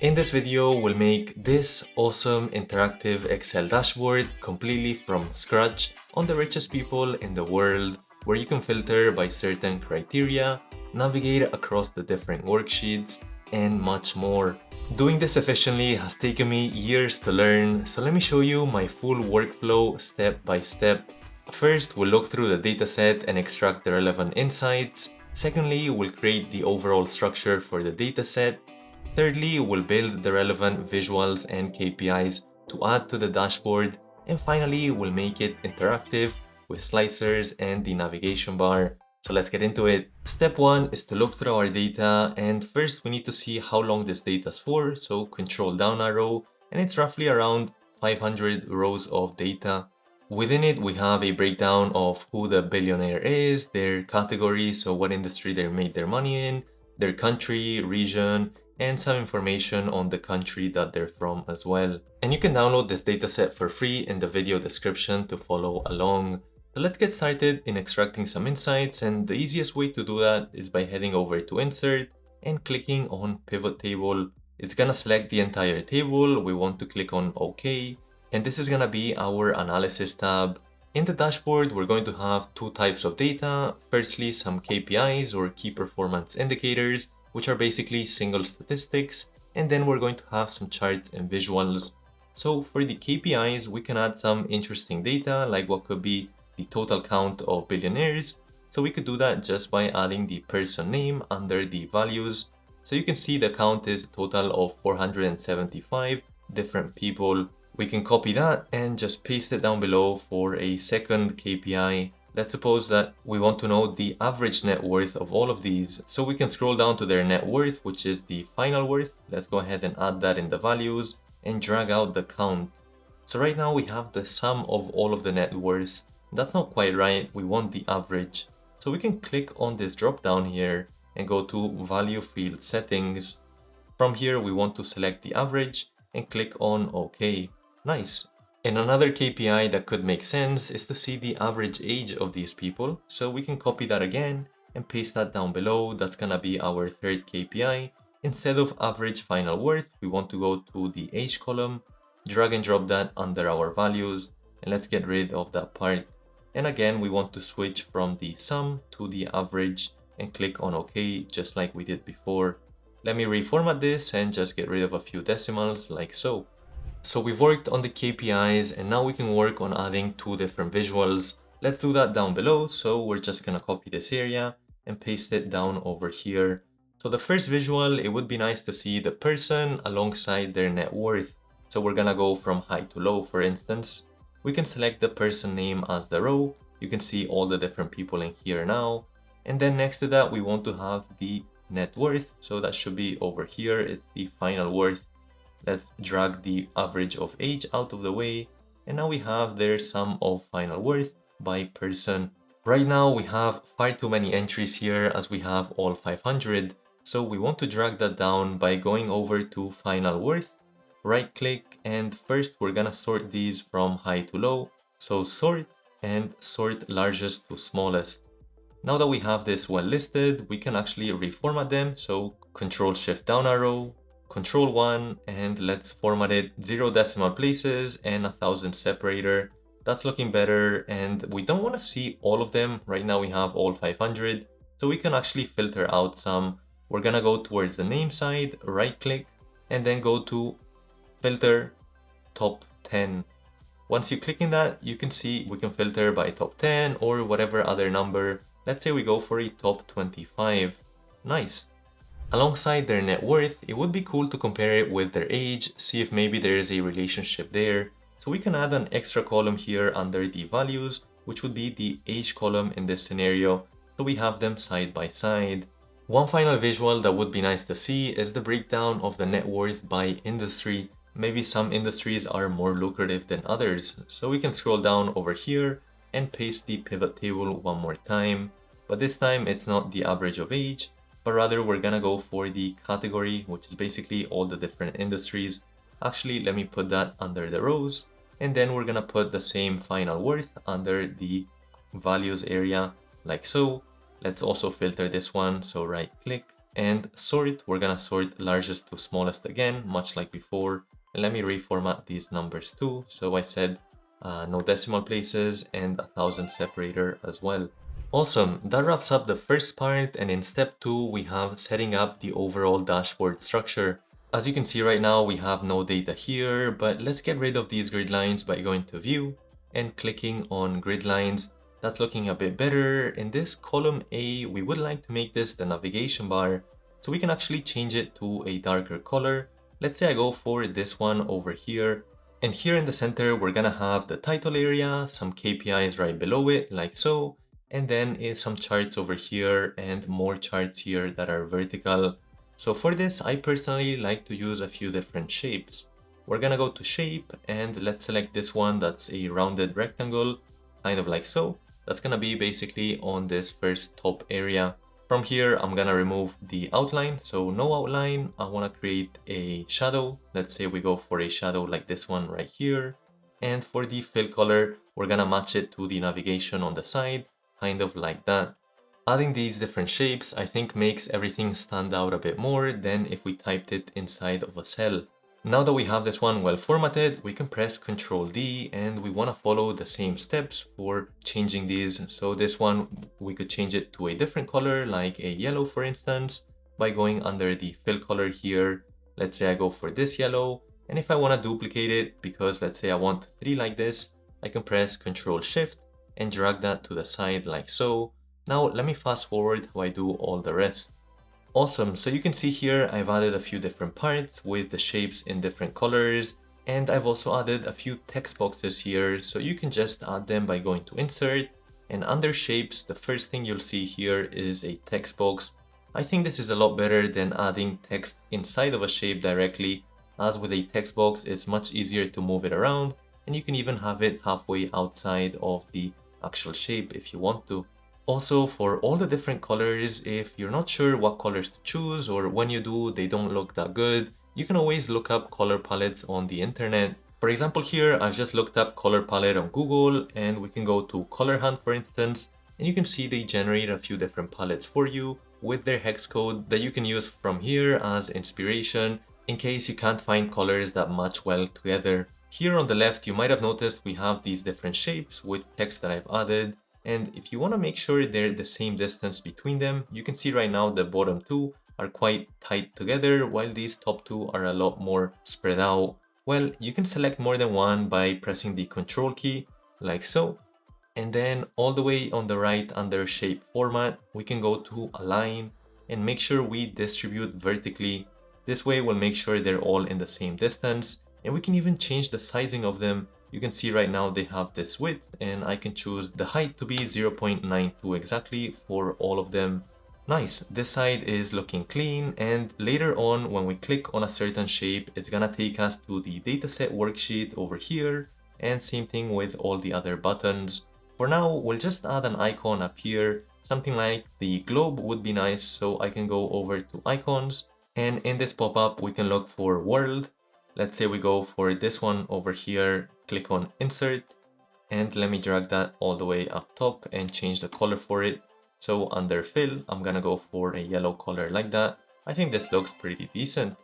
In this video, we'll make this awesome interactive Excel dashboard completely from scratch on the richest people in the world, where you can filter by certain criteria, navigate across the different worksheets, and much more. Doing this efficiently has taken me years to learn, so let me show you my full workflow step by step. First, we'll look through the dataset and extract the relevant insights. Secondly, we'll create the overall structure for the dataset. Thirdly, we'll build the relevant visuals and KPIs to add to the dashboard. And finally, we'll make it interactive with slicers and the navigation bar. So let's get into it. Step one is to look through our data, and first we need to see how long this data is for. So control down arrow, and it's roughly around 500 rows of data. Within it, we have a breakdown of who the billionaire is, their category, so what industry they made their money in, their country, region, and some information on the country that they're from as well. And you can download this dataset for free in the video description to follow along. So let's get started in extracting some insights, and the easiest way to do that is by heading over to Insert and clicking on Pivot Table. It's gonna select the entire table. We want to click on OK, and this is gonna be our Analysis tab. In the dashboard, we're going to have two types of data. Firstly, some KPIs or key performance indicators, which are basically single statistics, and then we're going to have some charts and visuals. So for the KPIs, we can add some interesting data, like what could be the total count of billionaires. So we could do that just by adding the person name under the values. So you can see the count is a total of 475 different people. We can copy that and just paste it down below for a second KPI. Let's suppose that we want to know the average net worth of all of these. So we can scroll down to their net worth, which is the final worth. Let's go ahead and add that in the values and drag out the count. So right now we have the sum of all of the net worths. That's not quite right. We want the average. So we can click on this drop down here and go to value field settings. From here, we want to select the average and click on OK. Nice. And another KPI that could make sense is to see the average age of these people. So we can copy that again and paste that down below. That's gonna be our third KPI. Instead of average final worth, we want to go to the age column, drag and drop that under our values, and let's get rid of that part. And again, we want to switch from the sum to the average and click on OK, just like we did before. Let me reformat this and just get rid of a few decimals like so. So we've worked on the KPIs, and now we can work on adding two different visuals. Let's do that down below. So we're just gonna copy this area and paste it down over here. So the first visual, it would be nice to see the person alongside their net worth. So we're gonna go from high to low, for instance. We can select the person name as the row. You can see all the different people in here now. And then next to that, we want to have the net worth. So that should be over here. It's the final worth. Let's drag the average of age out of the way. And now we have their sum of final worth by person. Right now we have far too many entries here as we have all 500. So we want to drag that down by going over to final worth, right click, and first we're gonna sort these from high to low. So sort and sort largest to smallest. Now that we have this well listed, we can actually reformat them. So Control Shift down arrow, Control 1, and let's format it 0 decimal places and 1000 separator. That's looking better, and we don't want to see all of them. Right now we have all 500, so we can actually filter out some. We're gonna go towards the name side, right click, and then go to filter top 10. Once you click in that, you can see we can filter by top 10 or whatever other number. Let's say we go for a top 25. Nice. Alongside their net worth, it would be cool to compare it with their age, see if maybe there is a relationship there. So we can add an extra column here under the values, which would be the age column in this scenario. So we have them side by side. One final visual that would be nice to see is the breakdown of the net worth by industry. Maybe some industries are more lucrative than others. So we can scroll down over here and paste the pivot table one more time. But this time it's not the average of age, but rather we're gonna go for the category, which is basically all the different industries. Actually, let me put that under the rows, and then we're gonna put the same final worth under the values area like so. Let's also filter this one, so right click And sort, we're gonna sort largest to smallest again, much like before. And let me reformat these numbers too. So I said no decimal places and 1,000 separator as well. Awesome, that wraps up the first part, and in step 2 we have setting up the overall dashboard structure. As you can see right now we have no data here, but let's get rid of these grid lines by going to view and clicking on grid lines. That's looking a bit better. In this column A, we would like to make this the navigation bar, so we can actually change it to a darker color. Let's say I go for this one over here. And here in the center, we're gonna have the title area, some KPIs right below it, like so, and then some charts over here and more charts here that are vertical. So for this, I personally like to use a few different shapes. We're gonna go to shape and let's select this one that's a rounded rectangle, kind of like so. That's gonna be basically on this first top area. From here, I'm gonna remove the outline, so no outline. I wanna create a shadow. Let's say we go for a shadow like this one right here. And for the fill color, we're gonna match it to the navigation on the side, kind of like that. Adding these different shapes, I think makes everything stand out a bit more than if we typed it inside of a cell. Now that we have this one well formatted, we can press Ctrl D and we want to follow the same steps for changing these. So this one, we could change it to a different color, like a yellow, for instance, by going under the fill color here. Let's say I go for this yellow. And if I want to duplicate it, because let's say I want 3 like this, I can press Ctrl Shift and drag that to the side like so. Now let me fast forward how I do all the rest. Awesome, so you can see here I've added a few different parts with the shapes in different colors, and I've also added a few text boxes here, so you can just add them by going to insert, and under shapes the first thing you'll see here is a text box. I think this is a lot better than adding text inside of a shape directly, as with a text box it's much easier to move it around, and you can even have it halfway outside of the actual shape if you want to. Also, for all the different colors, if you're not sure what colors to choose, or when you do they don't look that good, you can always look up color palettes on the internet. For example, here I've just looked up color palette on Google, and we can go to Color Hunt, for instance, and you can see they generate a few different palettes for you with their hex code that you can use from here as inspiration in case you can't find colors that match well together. Here on the left, you might have noticed we have these different shapes with text that I've added. And if you want to make sure they're the same distance between them, you can see right now the bottom 2 are quite tight together, while these top 2 are a lot more spread out. Well, you can select more than one by pressing the Control key, like so. And then all the way on the right under shape format, we can go to align and make sure we distribute vertically. This way we'll make sure they're all in the same distance, and we can even change the sizing of them. You can see right now they have this width, and I can choose the height to be 0.92 exactly for all of them. Nice, this side is looking clean, and later on when we click on a certain shape, it's gonna take us to the dataset worksheet over here, and same thing with all the other buttons. For now, we'll just add an icon up here, something like the globe would be nice, so I can go over to icons, and in this pop-up we can look for world. Let's say we go for this one over here, click on insert, and let me drag that all the way up top and change the color for it. So under fill, I'm gonna go for a yellow color like that. I think this looks pretty decent.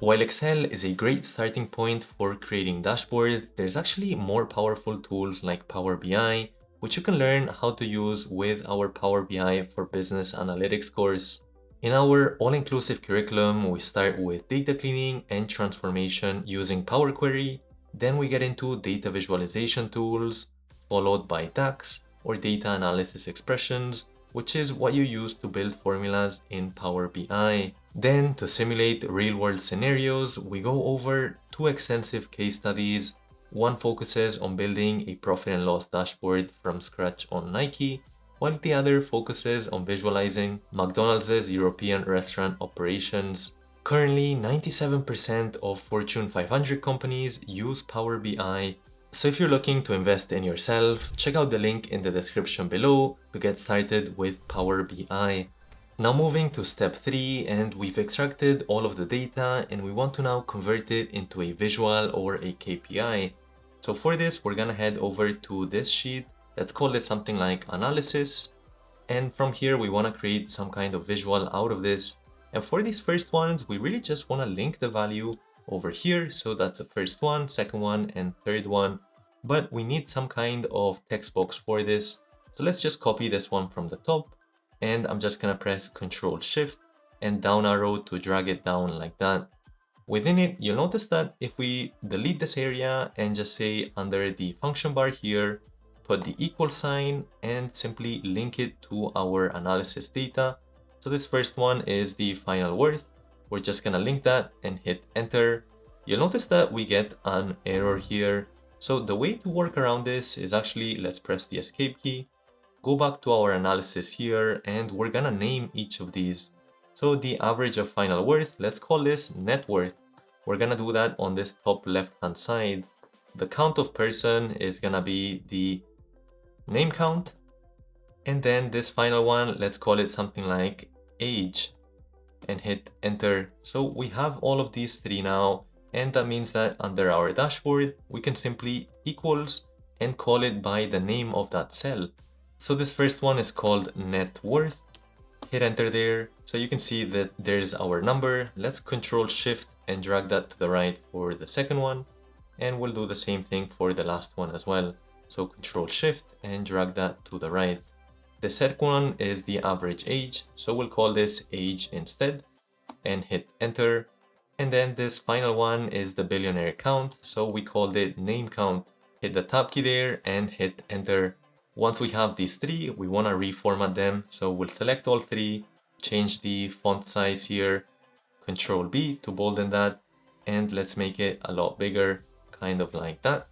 While Excel is a great starting point for creating dashboards, there's actually more powerful tools like Power BI, which you can learn how to use with our Power BI for Business Analytics course. In our all-inclusive curriculum, we start with data cleaning and transformation using Power Query, then we get into data visualization tools, followed by DAX or data analysis expressions, which is what you use to build formulas in Power BI. Then to simulate real-world scenarios, we go over 2 extensive case studies. One focuses on building a profit and loss dashboard from scratch on Nike, while the other focuses on visualizing McDonald's European restaurant operations. Currently, 97% of Fortune 500 companies use Power BI, so if you're looking to invest in yourself, check out the link in the description below to get started with Power BI. Now moving to step 3, and we've extracted all of the data and we want to now convert it into a visual or a KPI. So for this, we're gonna head over to this sheet. Let's call it something like analysis. And from here, we wanna create some kind of visual out of this. And for these first ones, we really just want to link the value over here. So that's the first one, second one, and third one. But we need some kind of text box for this. So let's just copy this one from the top. And I'm just gonna press Ctrl Shift and down arrow to drag it down like that. Within it, you'll notice that if we delete this area and just say under the function bar here, put the equal sign and simply link it to our analysis data. So this first one is the final worth. We're just gonna link that and hit enter. You'll notice that we get an error here. So the way to work around this is actually, let's press the escape key, go back to our analysis here, and we're gonna name each of these. So the average of final worth, let's call this net worth. We're gonna do that on this top left hand side. The count of person is gonna be the name count. And then this final one, let's call it something like age and hit enter. So we have all of these three now. And that means that under our dashboard, we can simply equals and call it by the name of that cell. So this first one is called net worth. Hit enter there. So you can see that there's our number. Let's Control Shift and drag that to the right for the second one. And we'll do the same thing for the last one as well. So Control Shift and drag that to the right. The second one is the average age. So we'll call this age instead and hit enter. And then this final one is the billionaire count. So we called it name count. Hit the tab key there and hit enter. Once we have these three, we want to reformat them. So we'll select all three, change the font size here, Control B to bolden that, and let's make it a lot bigger, kind of like that.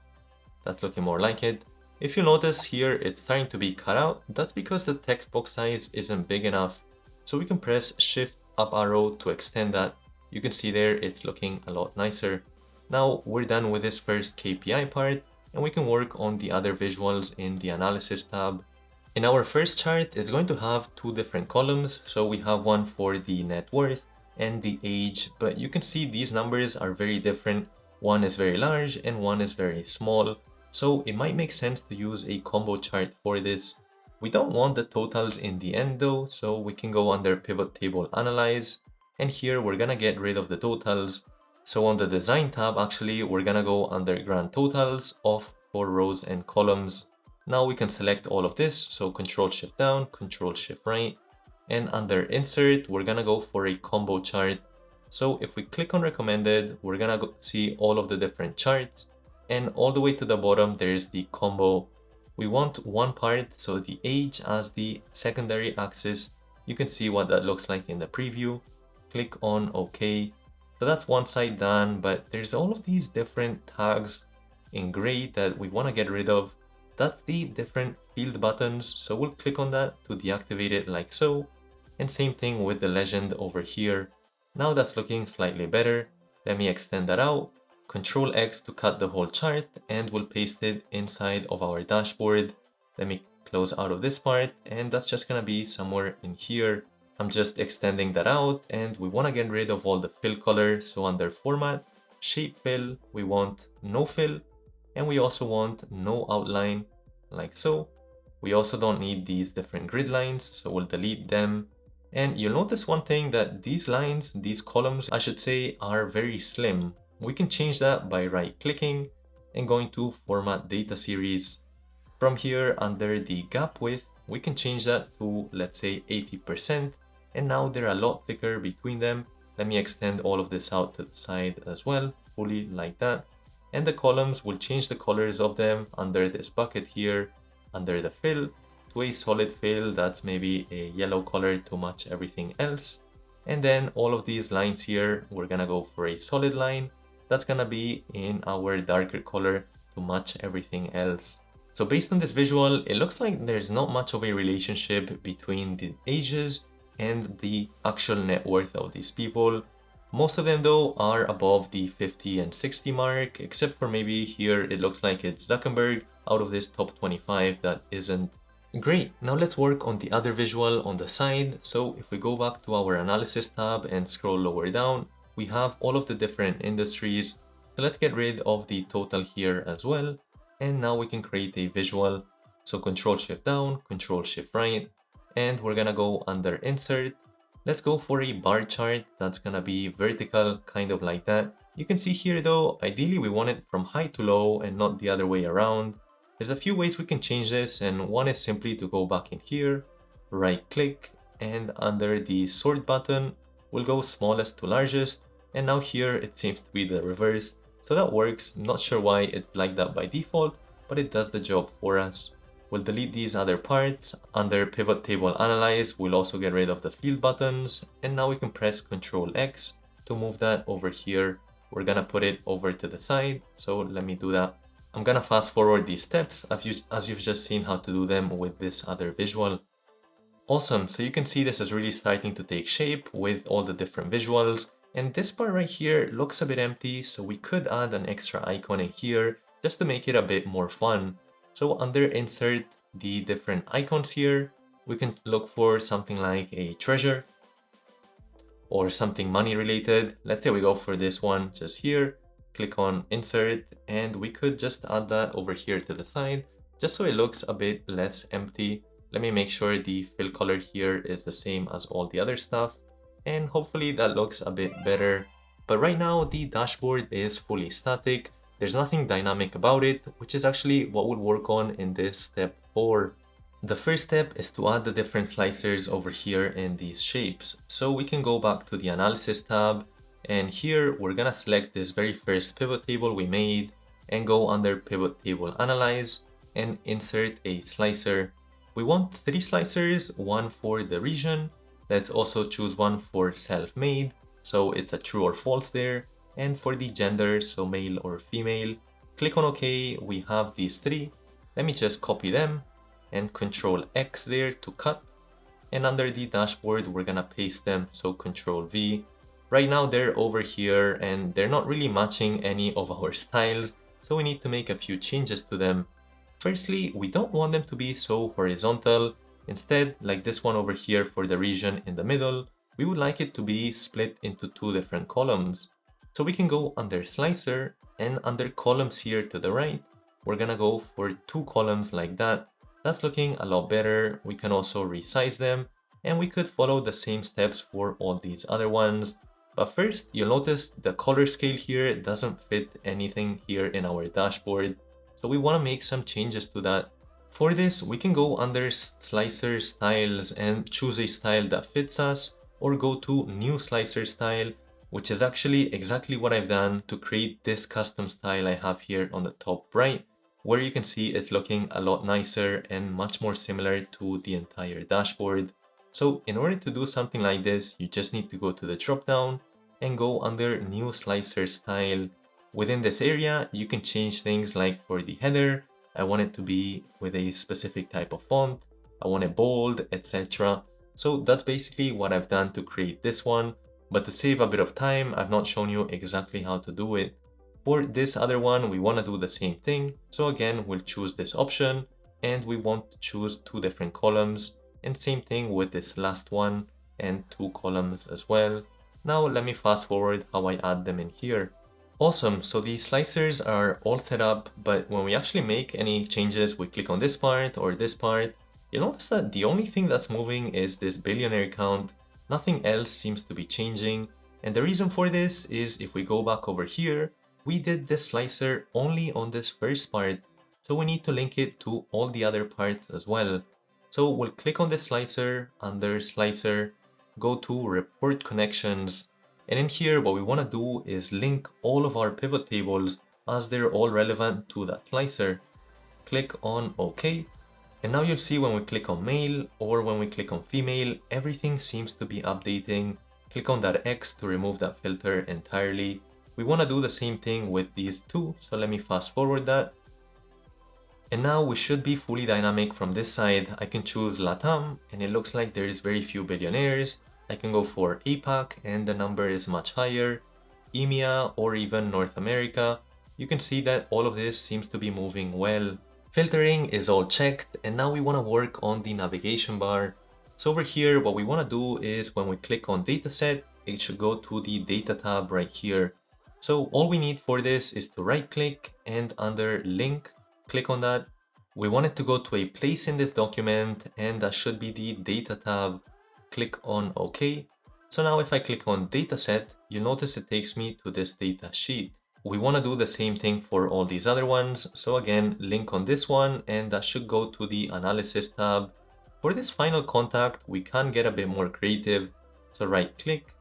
That's looking more like it. If you notice here, it's starting to be cut out. That's because the text box size isn't big enough. So we can press Shift up arrow to extend that. You can see there, it's looking a lot nicer. Now we're done with this first KPI part, and we can work on the other visuals in the analysis tab. In our first chart, it's going to have two different columns. So we have one for the net worth and the age, but you can see these numbers are very different. One is very large and one is very small. So it might make sense to use a combo chart for this. We don't want the totals in the end though, so we can go under pivot table analyze. And here we're gonna get rid of the totals. So on the design tab, actually, we're gonna go under grand totals of for rows and columns. Now we can select all of this. So Control Shift down, Control Shift right. And under insert, we're gonna go for a combo chart. So if we click on recommended, we're gonna see all of the different charts. And all the way to the bottom, there's the combo. We want one part, so the age as the secondary axis. You can see what that looks like in the preview. Click on OK. So that's one side done, but there's all of these different tags in gray that we want to get rid of. That's the different field buttons. So we'll click on that to deactivate it like so. And same thing with the legend over here. Now that's looking slightly better. Let me extend that out. Control X to cut the whole chart, and we'll paste it inside of our dashboard. Let me close out of this part, and that's just gonna be somewhere in here. I'm just extending that out, and we want to get rid of all the fill color. So under format, shape fill, we want no fill, and we also want no outline, like so. We also don't need these different grid lines, so we'll delete them. And you'll notice one thing, that these lines, these columns, I should say, are very slim. We can change that by right clicking and going to format data series. From here under the gap width, we can change that to, let's say, 80%. And now they're a lot thicker between them. Let me extend all of this out to the side as well, fully like that. And the columns will change the colors of them under this bucket here, under the fill, to a solid fill that's maybe a yellow color to match everything else. And then all of these lines here, we're gonna go for a solid line that's gonna be in our darker color to match everything else. So based on this visual, it looks like there's not much of a relationship between the ages and the actual net worth of these people. Most of them though are above the 50 and 60 mark, except for maybe here it looks like it's Zuckerberg out of this top 25 that isn't. Great, now let's work on the other visual on the side. So if we go back to our analysis tab and scroll lower down, we have all of the different industries. So let's get rid of the total here as well. And now we can create a visual. So Control Shift down, Control Shift right, and we're gonna go under insert, Let's go for a bar chart that's gonna be vertical, kind of like that. You can see here though, ideally we want it from high to low and not the other way around. There's a few ways we can change this, and one is simply to go back in here, right click, and under the sort button, we'll go smallest to largest. And now here it seems to be the reverse. So that works. Not sure why it's like that by default, but it does the job for us. We'll delete these other parts. Under pivot table analyze, we'll also get rid of the field buttons. And now we can press Ctrl X to move that over here. We're gonna put it over to the side. So let me do that. I'm gonna fast forward these steps as you've just seen how to do them with this other visual. Awesome, so you can see this is really starting to take shape with all the different visuals. And this part right here looks a bit empty, so we could add an extra icon in here just to make it a bit more fun. So under insert the different icons here, we can look for something like a treasure or something money related. Let's say we go for this one just here, click on insert, and we could just add that over here to the side just so it looks a bit less empty. Let me make sure the fill color here is the same as all the other stuff, and hopefully that looks a bit better. But right now the dashboard is fully static. There's nothing dynamic about it, which is actually what we'll work on in this step 4. The first step is to add the different slicers over here in these shapes. So we can go back to the analysis tab, and here we're gonna select this very first pivot table we made and go under pivot table analyze and insert a slicer. We want 3 slicers, one for the region. Let's also choose one for self-made, so it's a true or false there. And for the gender, so male or female, click on OK. We have these 3. Let me just copy them and Ctrl X there to cut. And under the dashboard, we're gonna paste them, so Ctrl V. Right now they're over here and they're not really matching any of our styles, so we need to make a few changes to them. Firstly, we don't want them to be so horizontal. Instead, like this one over here for the region in the middle, we would like it to be split into 2 different columns. So we can go under slicer, and under columns here to the right, we're gonna go for 2 columns like that. That's looking a lot better. We can also resize them, and we could follow the same steps for all these other ones. But first, you'll notice the color scale here doesn't fit anything here in our dashboard. So we want to make some changes to that. For this, we can go under slicer styles and choose a style that fits us, or go to new slicer style, which is actually exactly what I've done to create this custom style I have here on the top right, where you can see it's looking a lot nicer and much more similar to the entire dashboard. So in order to do something like this, you just need to go to the drop down and go under new slicer style. Within this area, you can change things like for the header, I want it to be with a specific type of font, I want it bold, etc. So that's basically what I've done to create this one. But to save a bit of time, I've not shown you exactly how to do it. For this other one, we want to do the same thing. So again, we'll choose this option and we want to choose 2 different columns, and same thing with this last one and 2 columns as well. Now let me fast forward how I add them in here. Awesome, so the slicers are all set up, but when we actually make any changes, we click on this part or this part, you'll notice that the only thing that's moving is this billionaire count. Nothing else seems to be changing, and the reason for this is if we go back over here, we did the slicer only on this first part, so we need to link it to all the other parts as well. So we'll click on the slicer, under slicer, go to report connections, and in here what we want to do is link all of our pivot tables as they're all relevant to that slicer. Click on OK. And now you'll see when we click on male or when we click on female, everything seems to be updating. Click on that X to remove that filter entirely. We want to do the same thing with these 2, so let me fast forward that. And now we should be fully dynamic from this side. I can choose LATAM and it looks like there is very few billionaires. I can go for APAC and the number is much higher. EMEA or even North America. You can see that all of this seems to be moving well. Filtering is all checked, and now we want to work on the navigation bar. So over here, what we want to do is when we click on dataset, it should go to the data tab right here. So all we need for this is to right click and under link, click on that. We want it to go to a place in this document, and that should be the data tab. Click on OK. So now if I click on dataset, you notice it takes me to this data sheet. We want to do the same thing for all these other ones. So again, link on this one, and that should go to the analysis tab. For this final contact, we can get a bit more creative. So right click,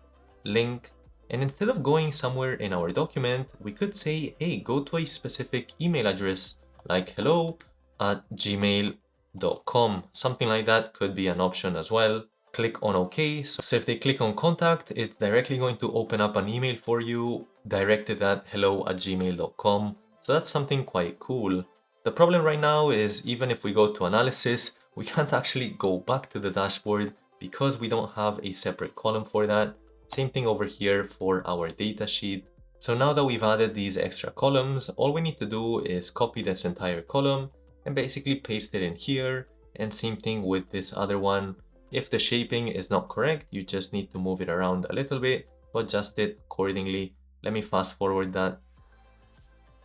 link, and instead of going somewhere in our document, we could say, hey, go to a specific email address like hello@gmail.com. Something like that could be an option as well. Click on OK. So if they click on contact, it's directly going to open up an email for you directed at hello@gmail.com. So that's something quite cool. The problem right now is even if we go to analysis, we can't actually go back to the dashboard because we don't have a separate column for that. Same thing over here for our data sheet. So now that we've added these extra columns, all we need to do is copy this entire column and basically paste it in here. And same thing with this other one. If the shaping is not correct, you just need to move it around a little bit to adjust it accordingly. Let me fast forward that.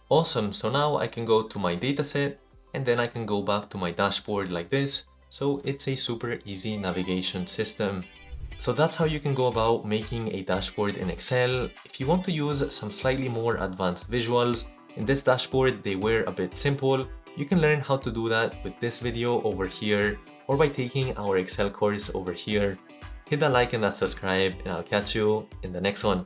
Awesome, so now I can go to my dataset and then I can go back to my dashboard like this. So it's a super easy navigation system. So that's how you can go about making a dashboard in Excel. If you want to use some slightly more advanced visuals, in this dashboard they were a bit simple. You can learn how to do that with this video over here or by taking our Excel course over here. Hit that like and that subscribe, and I'll catch you in the next one.